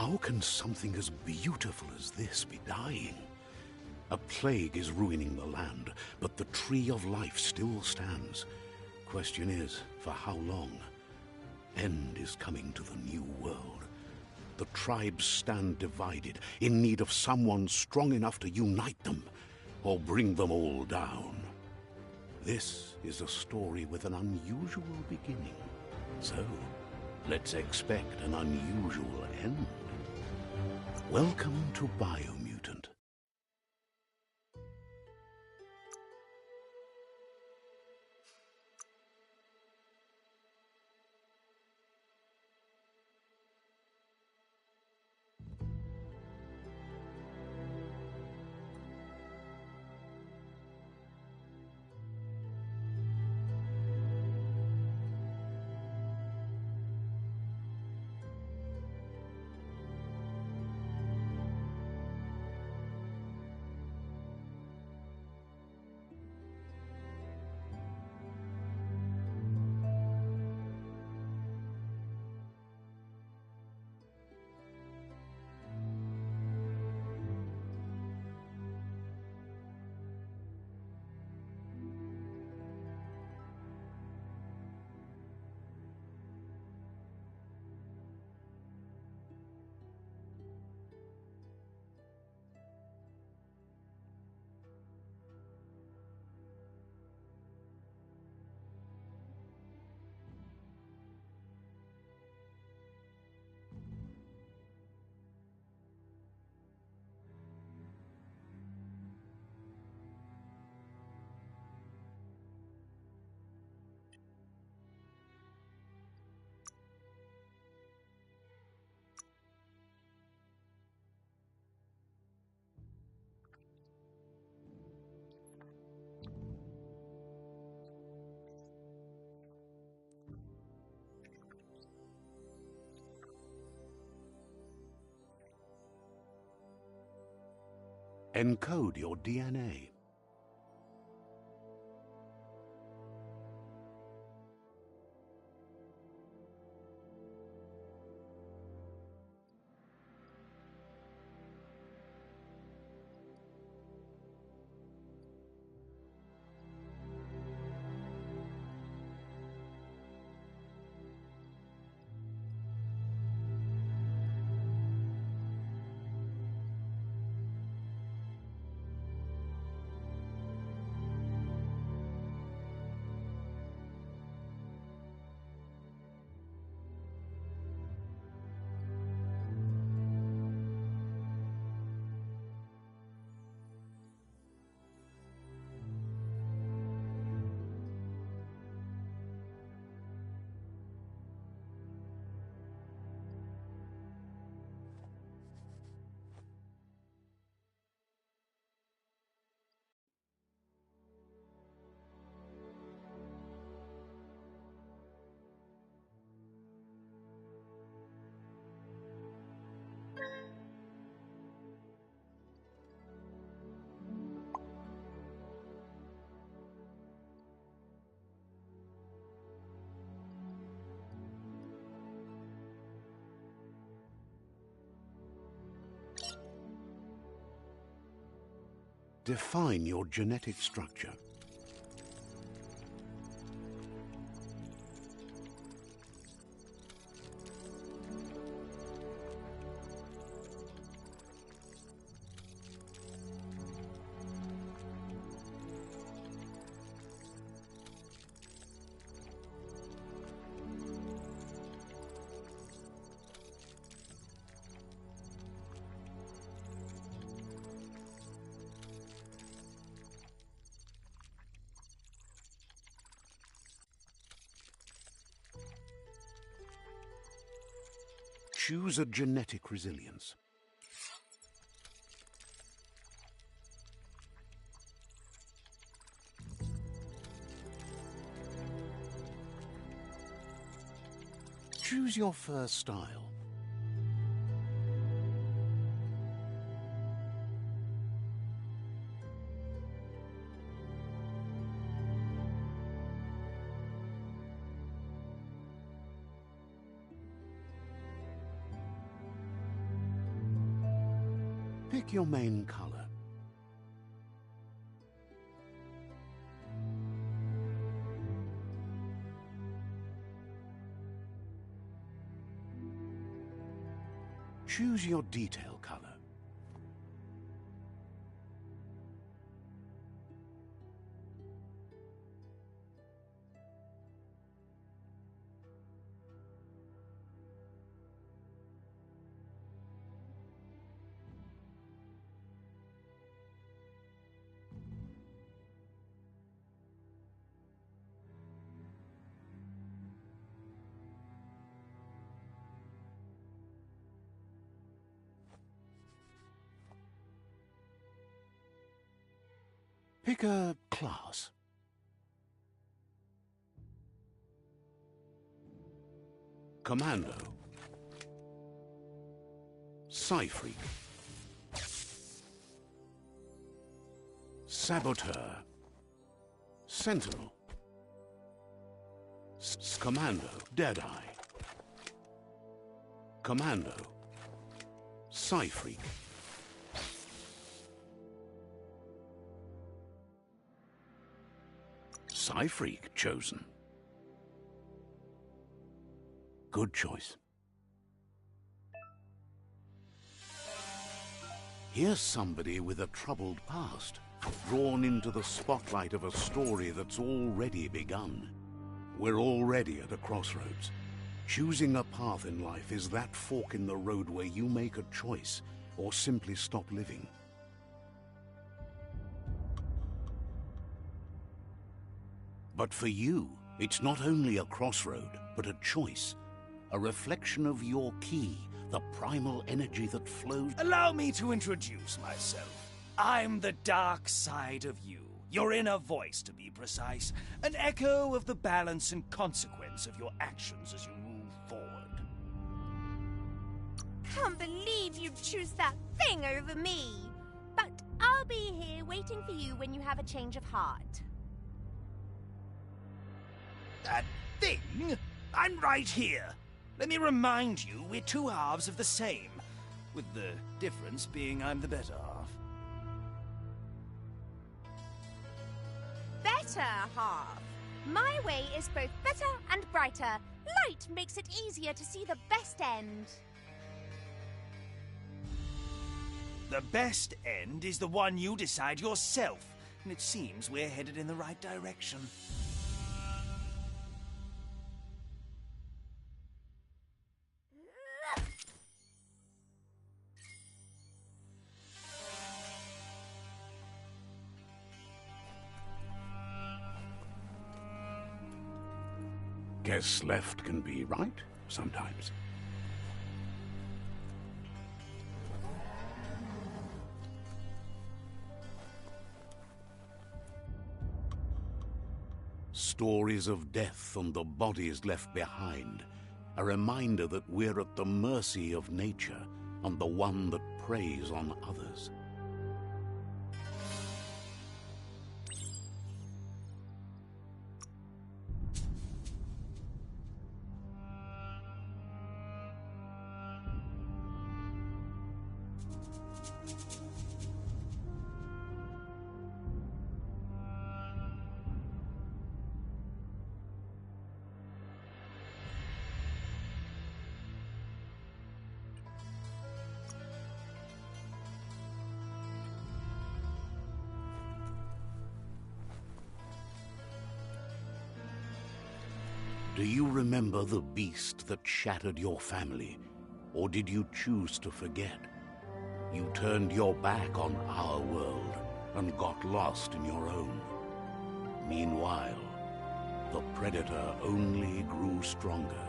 How can something as beautiful as this be dying? A plague is ruining the land, but the tree of life still stands. Question is, for how long? End is coming to the new world. The tribes stand divided, in need of someone strong enough to unite them, or bring them all down. This is a story with an unusual beginning. So, let's expect an unusual end. Welcome to Biomutant. Encode your DNA. Define your genetic structure. Choose a genetic resilience. Choose your fur style. Pick your main color. Choose your detail color. Pick a class. Commando. Psy-Freak. Saboteur. Sentinel. Commando. Deadeye. Commando. Psy-Freak. Psy-Freak chosen. Good choice. Here's somebody with a troubled past, drawn into the spotlight of a story that's already begun. We're already at a crossroads. Choosing a path in life is that fork in the road where you make a choice or simply stop living. But for you, it's not only a crossroad, but a choice. A reflection of your key, the primal energy that flows. Allow me to introduce myself. I'm the dark side of you. Your inner voice, to be precise. An echo of the balance and consequence of your actions as you move forward. Can't believe you'd choose that thing over me. But I'll be here waiting for you when you have a change of heart. That thing? I'm right here. Let me remind you, we're two halves of the same, with the difference being I'm the better half. Better half. My way is both better and brighter. Light makes it easier to see the best end. The best end is the one you decide yourself, and it seems we're headed in the right direction. Guess left can be right sometimes. Stories of death and the bodies left behind. A reminder that we're at the mercy of nature and the one that preys on others. Do you remember the beast that shattered your family? Or did you choose to forget? You turned your back on our world and got lost in your own. Meanwhile, the predator only grew stronger.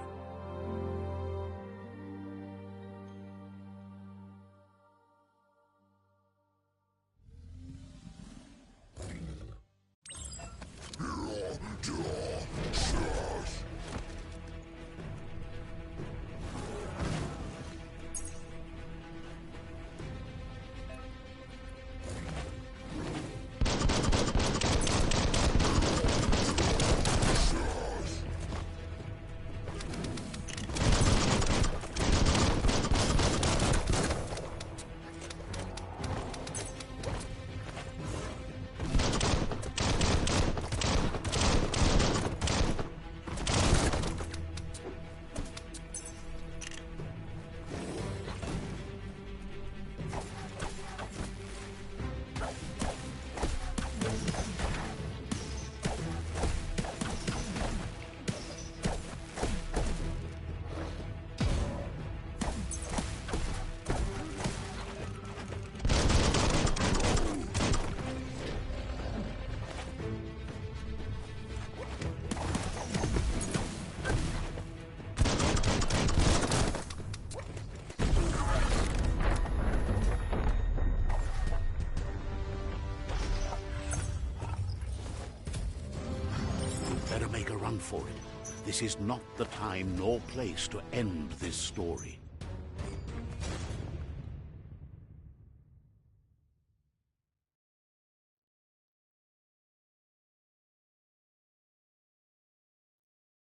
for it. This is not the time nor place to end this story.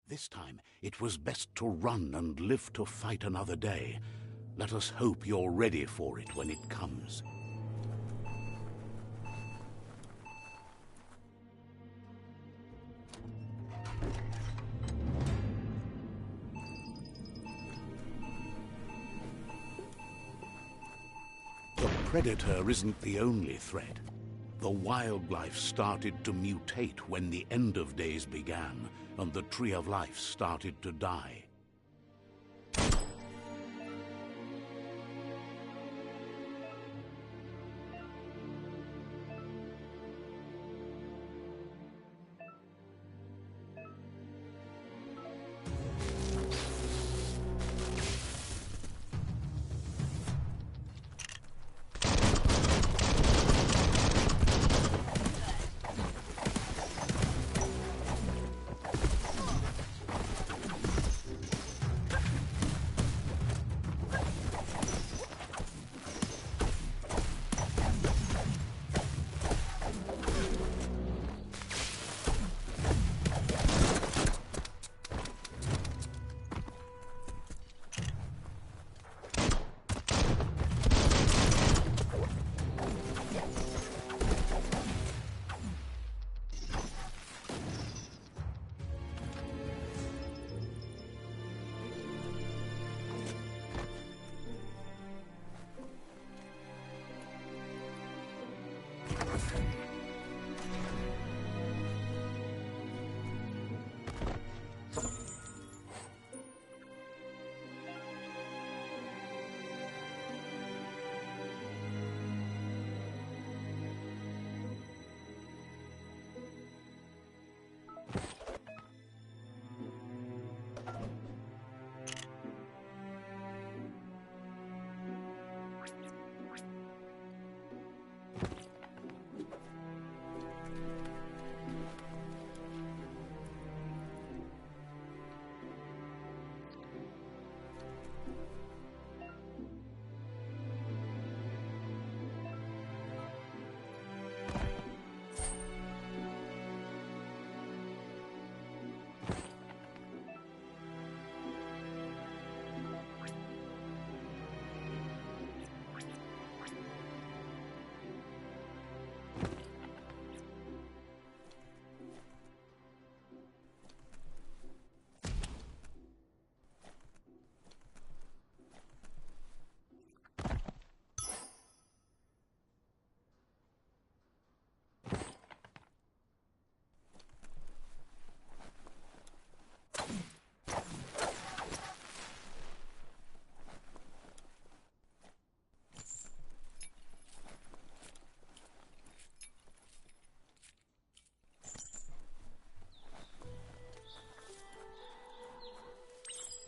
This time, it was best to run and live to fight another day. Let us hope you're ready for it when it comes. The Predator isn't the only threat. The wildlife started to mutate when the end of days began, and the Tree of Life started to die.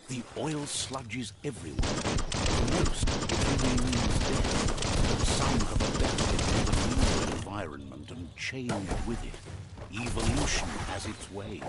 The oil sludges everywhere. For most, it only means death. But some have adapted to the new environment and changed with it. Evolution has its ways.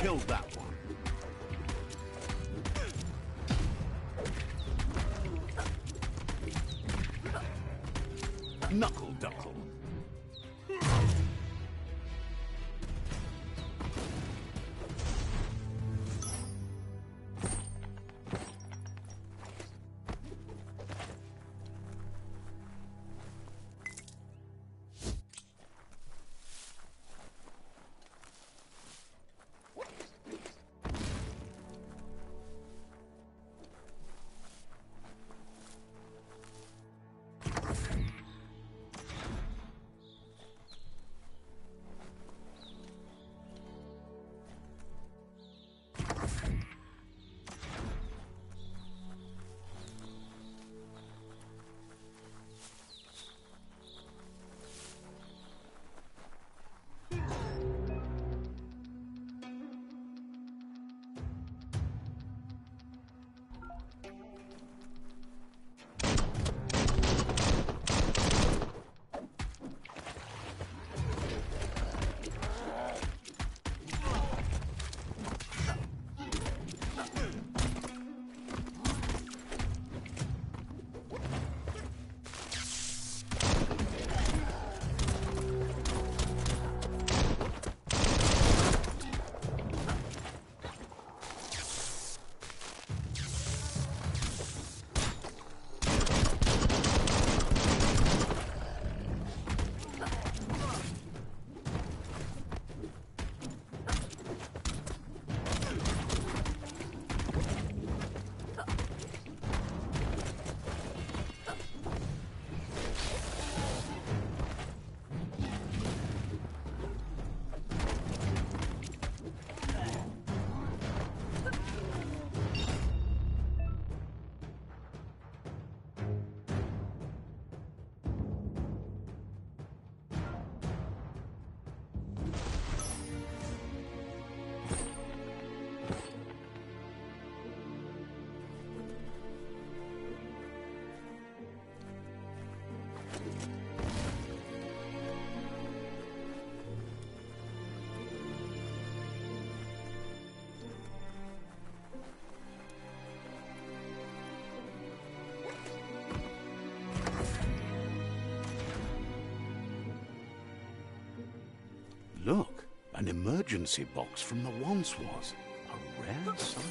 Killed that one. Knuckle duckle. Look, an emergency box from the once was. A rare sight.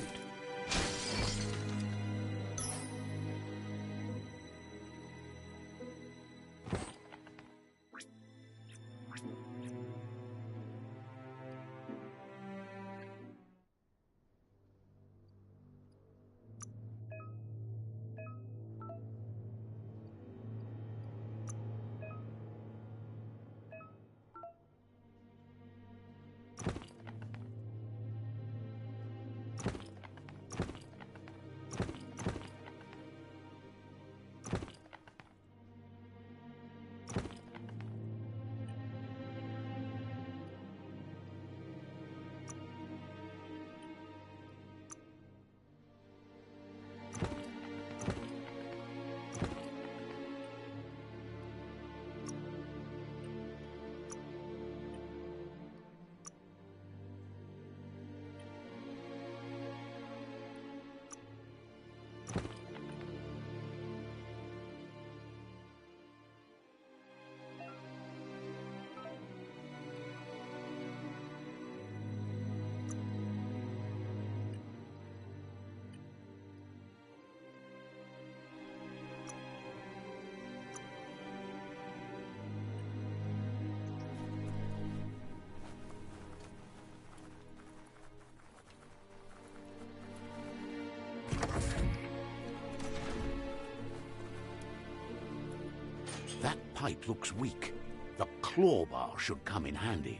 That pipe looks weak. The claw bar should come in handy.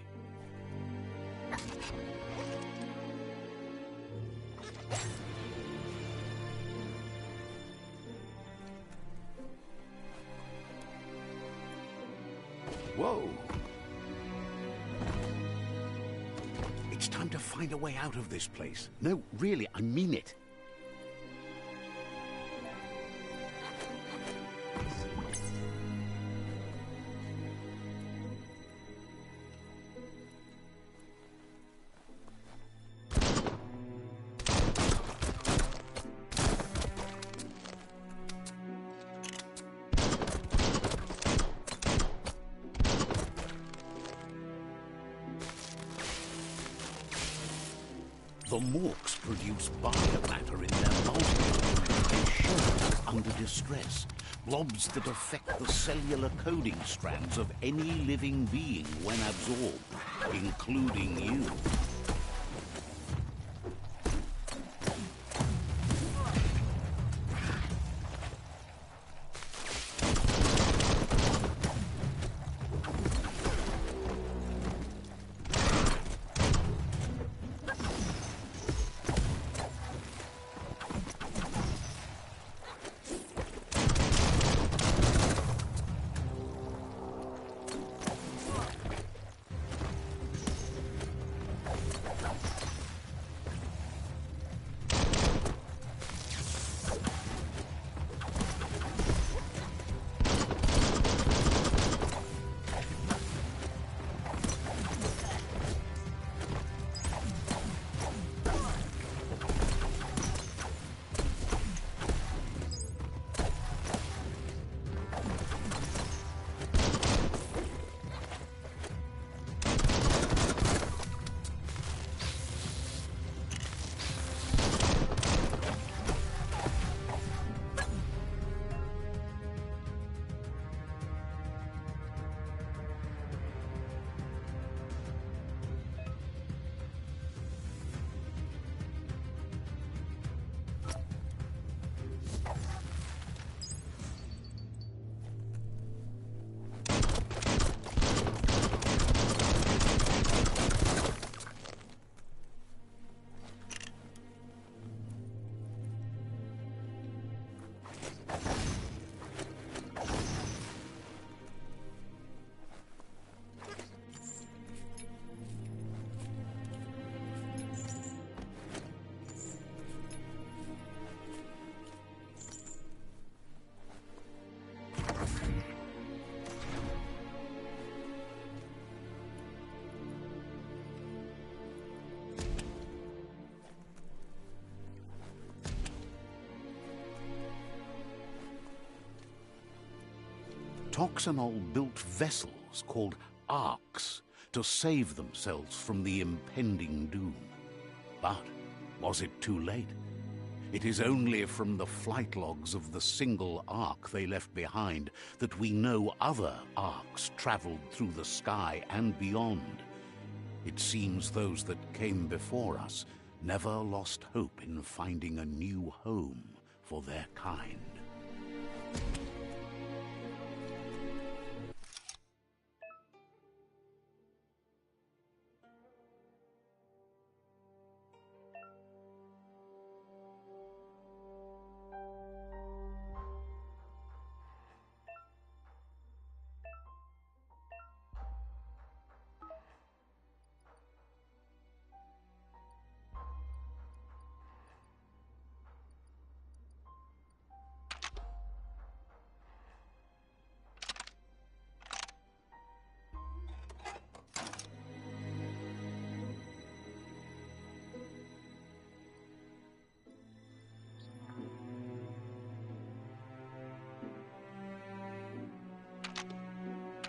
Whoa! It's time to find a way out of this place. No, really, I mean it. The Morks produce biomatter in their multitude. They show under distress. Blobs that affect the cellular coding strands of any living being when absorbed, including you. Toxanol built vessels called arks to save themselves from the impending doom. But was it too late? It is only from the flight logs of the single ark they left behind that we know other arks traveled through the sky and beyond. It seems those that came before us never lost hope in finding a new home for their kind.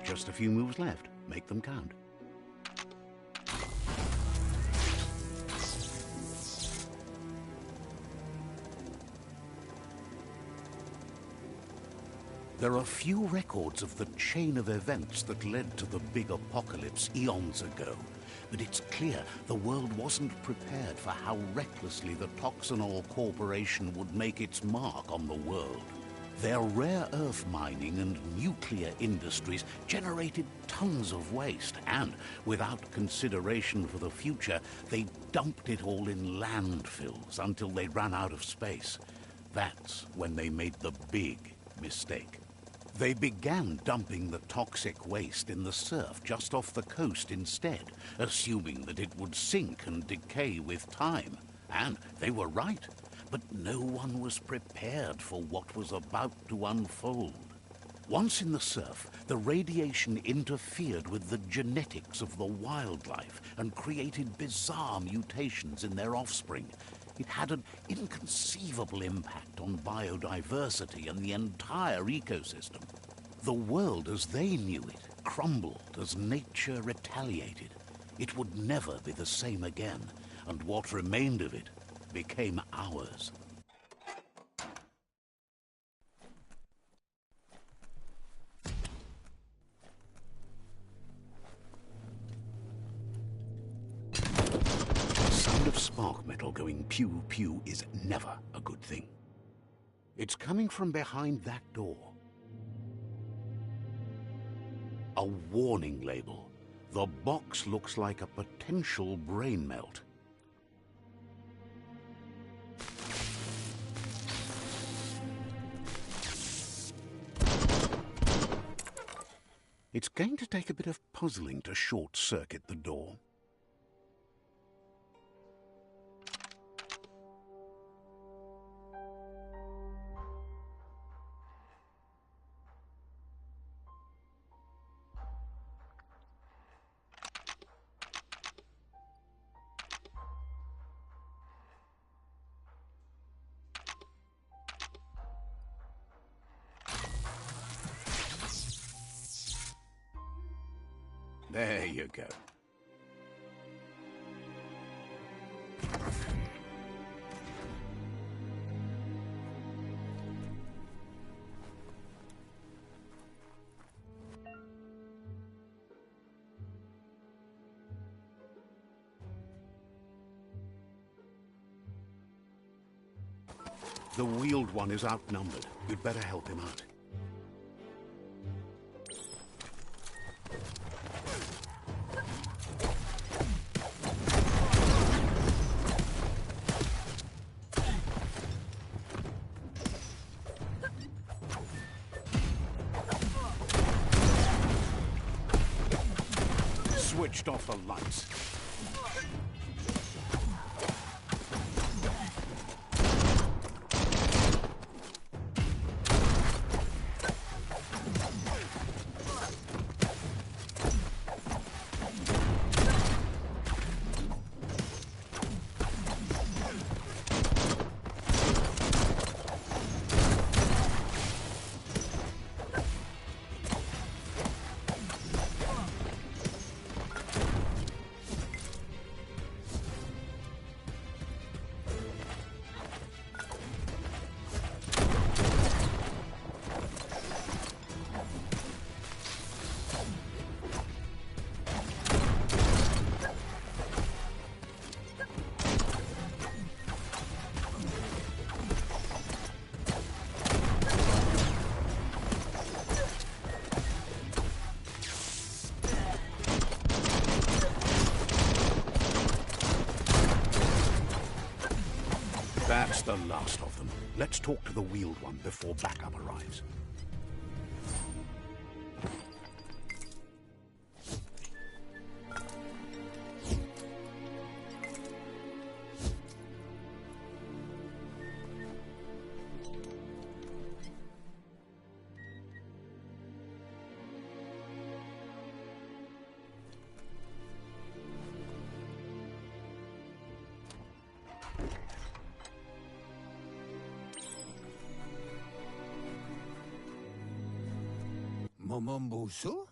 Just a few moves left. Make them count. There are few records of the chain of events that led to the big apocalypse eons ago, but it's clear the world wasn't prepared for how recklessly the Toxanol Corporation would make its mark on the world. Their rare earth mining and nuclear industries generated tons of waste, and without consideration for the future, they dumped it all in landfills until they ran out of space. That's when they made the big mistake. They began dumping the toxic waste in the surf just off the coast instead, assuming that it would sink and decay with time. And they were right. But no one was prepared for what was about to unfold. Once in the surf, the radiation interfered with the genetics of the wildlife and created bizarre mutations in their offspring. It had an inconceivable impact on biodiversity and the entire ecosystem. The world as they knew it crumbled as nature retaliated. It would never be the same again, and what remained of it became ours. The sound of spark metal going pew-pew is never a good thing. It's coming from behind that door. A warning label. The box looks like a potential brain melt. It's going to take a bit of puzzling to short-circuit the door. There you go. The wheeled one is outnumbered. You'd better help him out. Switched off the lights. That's the last of them. Let's talk to the wheeled one before backup arrives.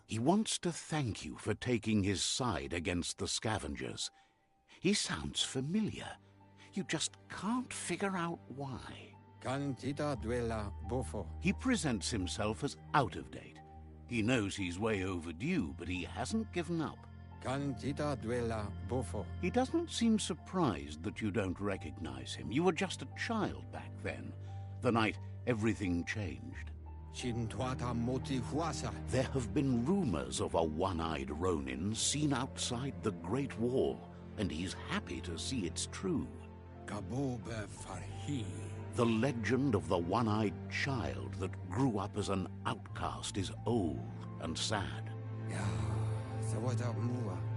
He wants to thank you for taking his side against the scavengers. He sounds familiar. You just can't figure out why. He presents himself as out of date. He knows he's way overdue, but he hasn't given up. He doesn't seem surprised that you don't recognize him. You were just a child back then, the night everything changed. There have been rumors of a one-eyed Ronin seen outside the Great Wall, and he's happy to see it's true. The legend of the one-eyed child that grew up as an outcast is old and sad.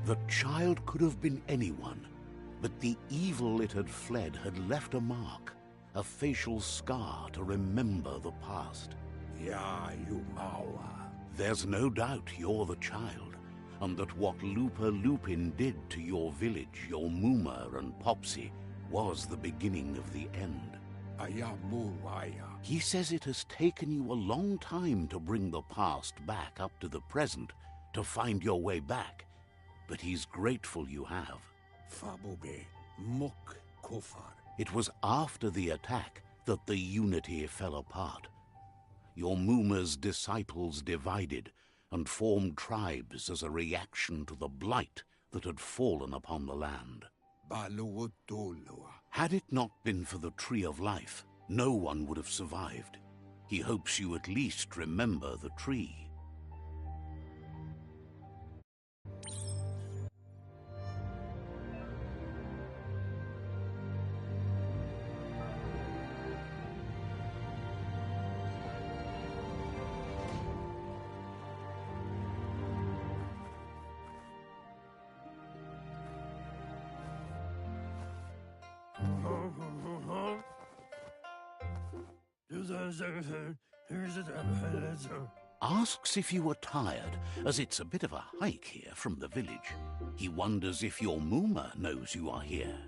The child could have been anyone, but the evil it had fled had left a mark, a facial scar to remember the past. There's no doubt you're the child, and that what Lupa Lupin did to your village, your Muma and Popsy, was the beginning of the end. He says it has taken you a long time to bring the past back up to the present, to find your way back, but he's grateful you have. Mok Kofar. It was after the attack that the unity fell apart. Your Muma's disciples divided and formed tribes as a reaction to the blight that had fallen upon the land. Had it not been for the Tree of Life, no one would have survived. He hopes you at least remember the tree. Asks if you were tired, as it's a bit of a hike here from the village. He wonders if your Muma knows you are here.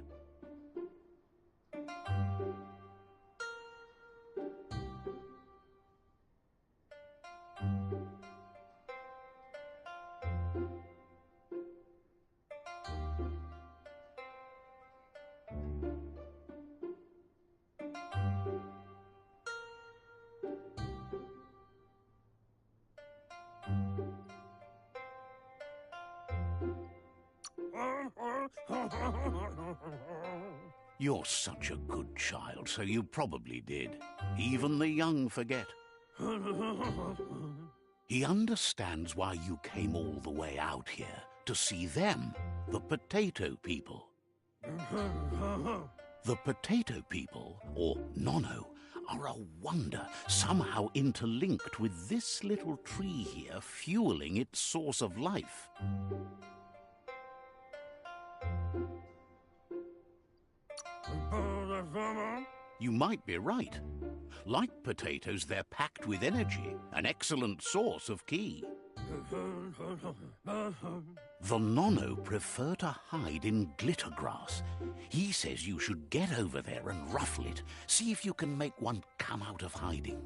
You're such a good child, so you probably did. Even the young forget. He understands why you came all the way out here, to see them, the potato people. The potato people, or Nono, are a wonder, somehow interlinked with this little tree here, fueling its source of life. You might be right. Like potatoes, they're packed with energy, an excellent source of ki. The Nono prefer to hide in glitter grass. He says you should get over there and ruffle it. See if you can make one come out of hiding.